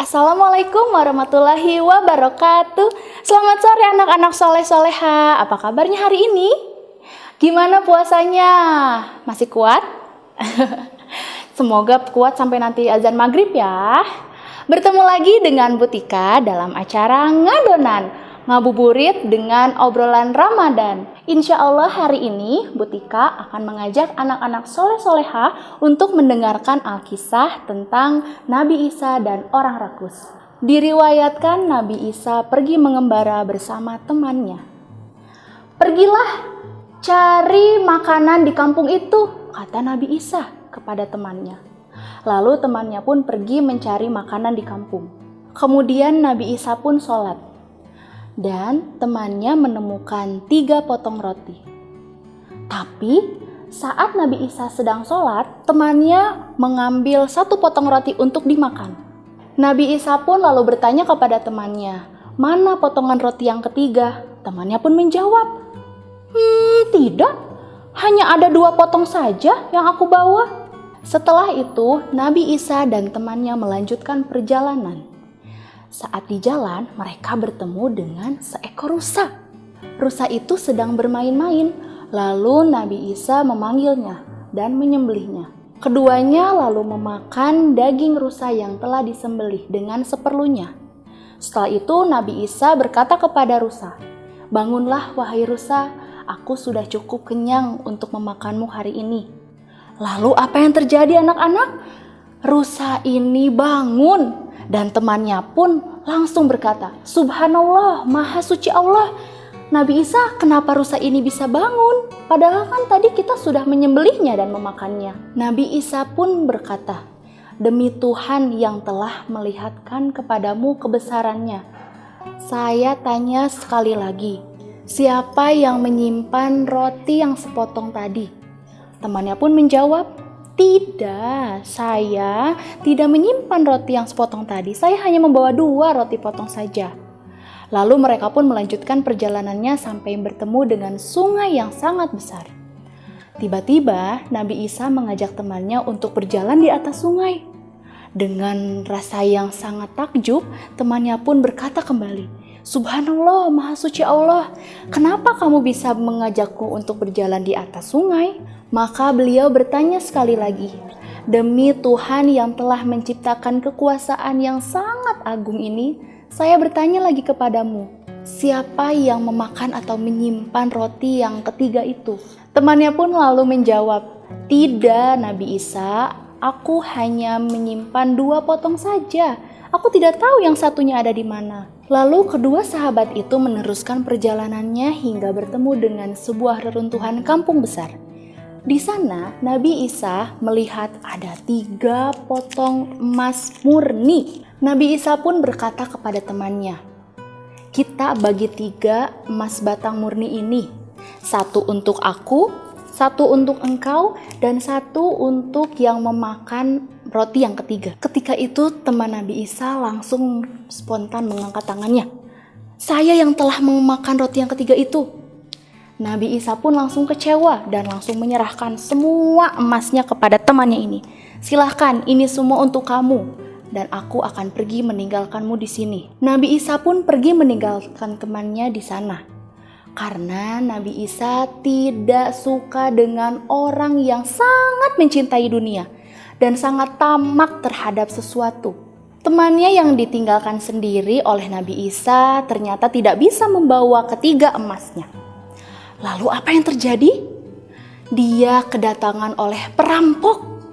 Assalamualaikum warahmatullahi wabarakatuh. Selamat sore anak-anak soleh-soleha. Apa kabarnya hari ini? Gimana puasanya? Masih kuat? Semoga kuat sampai nanti azan maghrib ya. Bertemu lagi dengan Butika dalam acara Ngadonan, ngabuburit dengan obrolan Ramadan. Insya Allah hari ini Butika akan mengajak anak-anak soleh-soleha untuk mendengarkan Alkisah tentang Nabi Isa dan orang rakus. Diriwayatkan Nabi Isa pergi mengembara bersama temannya. Pergilah cari makanan di kampung itu, kata Nabi Isa kepada temannya. Lalu temannya pun pergi mencari makanan di kampung. Kemudian Nabi Isa pun sholat. Dan temannya menemukan 3 potong roti. Tapi saat Nabi Isa sedang sholat, temannya mengambil 1 potong roti untuk dimakan. Nabi Isa pun lalu bertanya kepada temannya, "Mana potongan roti yang ketiga?" Temannya pun menjawab, "Tidak, hanya ada 2 potong saja yang aku bawa." Setelah itu, Nabi Isa dan temannya melanjutkan perjalanan. Saat di jalan, mereka bertemu dengan seekor rusa. Rusa itu sedang bermain-main, lalu Nabi Isa memanggilnya dan menyembelihnya. Keduanya lalu memakan daging rusa yang telah disembelih dengan seperlunya. Setelah itu, Nabi Isa berkata kepada rusa, "Bangunlah wahai rusa, aku sudah cukup kenyang untuk memakanmu hari ini." Lalu apa yang terjadi anak-anak? Rusa ini bangun dan temannya pun langsung berkata, "Subhanallah, maha suci Allah. Nabi Isa, kenapa rusa ini bisa bangun? Padahal kan tadi kita sudah menyembelihnya dan memakannya." Nabi Isa pun berkata, "Demi Tuhan yang telah melihatkan kepadamu kebesarannya, saya tanya sekali lagi, siapa yang menyimpan roti yang sepotong tadi?" Temannya pun menjawab, "Tidak, saya tidak menyimpan roti yang sepotong tadi. Saya hanya membawa 2 roti potong saja." Lalu mereka pun melanjutkan perjalanannya sampai bertemu dengan sungai yang sangat besar. Tiba-tiba Nabi Isa mengajak temannya untuk berjalan di atas sungai. Dengan rasa yang sangat takjub, temannya pun berkata kembali, "Subhanallah, maha suci Allah. Kenapa kamu bisa mengajakku untuk berjalan di atas sungai?" Maka beliau bertanya sekali lagi, "Demi Tuhan yang telah menciptakan kekuasaan yang sangat agung ini, saya bertanya lagi kepadamu, siapa yang memakan atau menyimpan roti yang ketiga itu?" Temannya pun lalu menjawab, "Tidak, Nabi Isa, aku hanya menyimpan 2 potong saja. Aku tidak tahu yang satunya ada di mana." Lalu kedua sahabat itu meneruskan perjalanannya hingga bertemu dengan sebuah reruntuhan kampung besar. Di sana Nabi Isa melihat ada 3 potong emas murni. Nabi Isa pun berkata kepada temannya, "Kita bagi 3 emas batang murni ini. 1 untuk aku, 1 untuk engkau, dan 1 untuk yang memakan roti yang ketiga." Ketika itu teman Nabi Isa langsung spontan mengangkat tangannya, "Saya yang telah memakan roti yang ketiga itu." Nabi Isa pun langsung kecewa dan langsung menyerahkan semua emasnya kepada temannya ini. "Silahkan, ini semua untuk kamu, dan aku akan pergi meninggalkanmu di sini." Nabi Isa pun pergi meninggalkan temannya di sana. Karena Nabi Isa tidak suka dengan orang yang sangat mencintai dunia dan sangat tamak terhadap sesuatu. Temannya yang ditinggalkan sendiri oleh Nabi Isa ternyata tidak bisa membawa ketiga emasnya. Lalu apa yang terjadi? Dia kedatangan oleh perampok.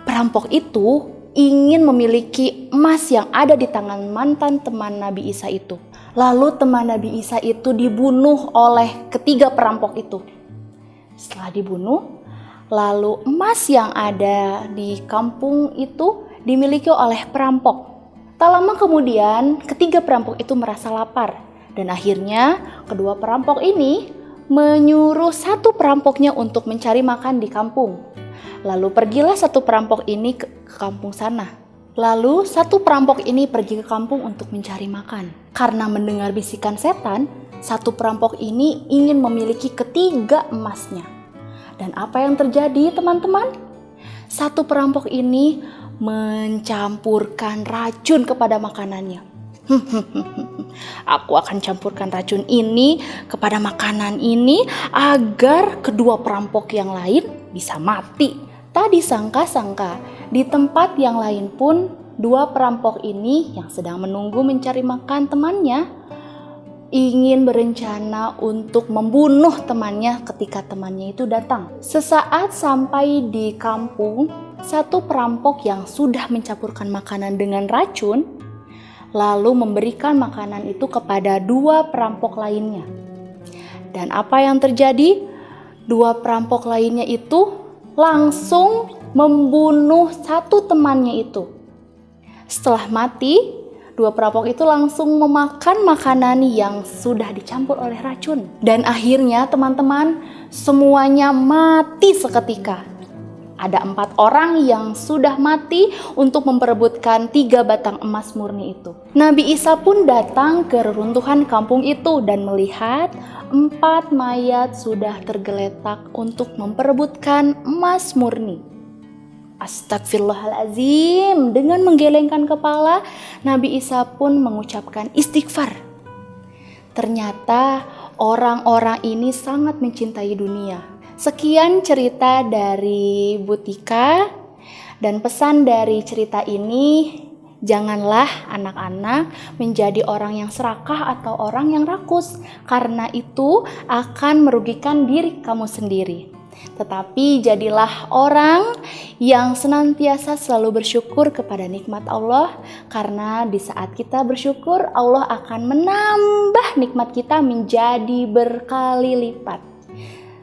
Perampok itu ingin memiliki emas yang ada di tangan mantan teman Nabi Isa itu. Lalu teman Nabi Isa itu dibunuh oleh ketiga perampok itu. Setelah dibunuh, lalu emas yang ada di kampung itu dimiliki oleh perampok. Tak lama kemudian, ketiga perampok itu merasa lapar. Dan akhirnya kedua perampok ini menyuruh 1 perampoknya untuk mencari makan di kampung. Lalu pergilah 1 perampok ini ke kampung sana. Lalu 1 perampok ini pergi ke kampung untuk mencari makan. Karena mendengar bisikan setan, 1 perampok ini ingin memiliki ketiga emasnya. Dan apa yang terjadi, teman-teman? Satu perampok ini mencampurkan racun kepada makanannya. Aku akan campurkan racun ini kepada makanan ini agar kedua perampok yang lain bisa mati. Tak disangka-sangka, di tempat yang lain pun dua perampok ini yang sedang menunggu mencari makan temannya ingin berencana untuk membunuh temannya ketika temannya itu datang. Sesaat sampai di kampung, satu perampok yang sudah mencampurkan makanan dengan racun lalu memberikan makanan itu kepada dua perampok lainnya. Dan apa yang terjadi? Dua perampok lainnya itu langsung membunuh satu temannya itu. Setelah mati, dua perampok itu langsung memakan makanan yang sudah dicampur oleh racun. Dan akhirnya teman-teman, semuanya mati seketika. Ada 4 orang yang sudah mati untuk memperebutkan 3 batang emas murni itu. Nabi Isa pun datang ke reruntuhan kampung itu dan melihat 4 mayat sudah tergeletak untuk memperebutkan emas murni. Astagfirullahaladzim. Dengan menggelengkan kepala, Nabi Isa pun mengucapkan istighfar. Ternyata orang-orang ini sangat mencintai dunia. Sekian cerita dari Butika, dan pesan dari cerita ini, janganlah anak-anak menjadi orang yang serakah atau orang yang rakus, karena itu akan merugikan diri kamu sendiri. Tetapi jadilah orang yang senantiasa selalu bersyukur kepada nikmat Allah, karena di saat kita bersyukur, Allah akan menambah nikmat kita menjadi berkali lipat.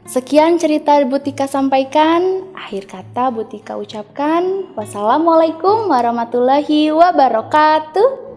Sekian cerita Butika sampaikan. Akhir kata Butika ucapkan, wassalamualaikum warahmatullahi wabarakatuh.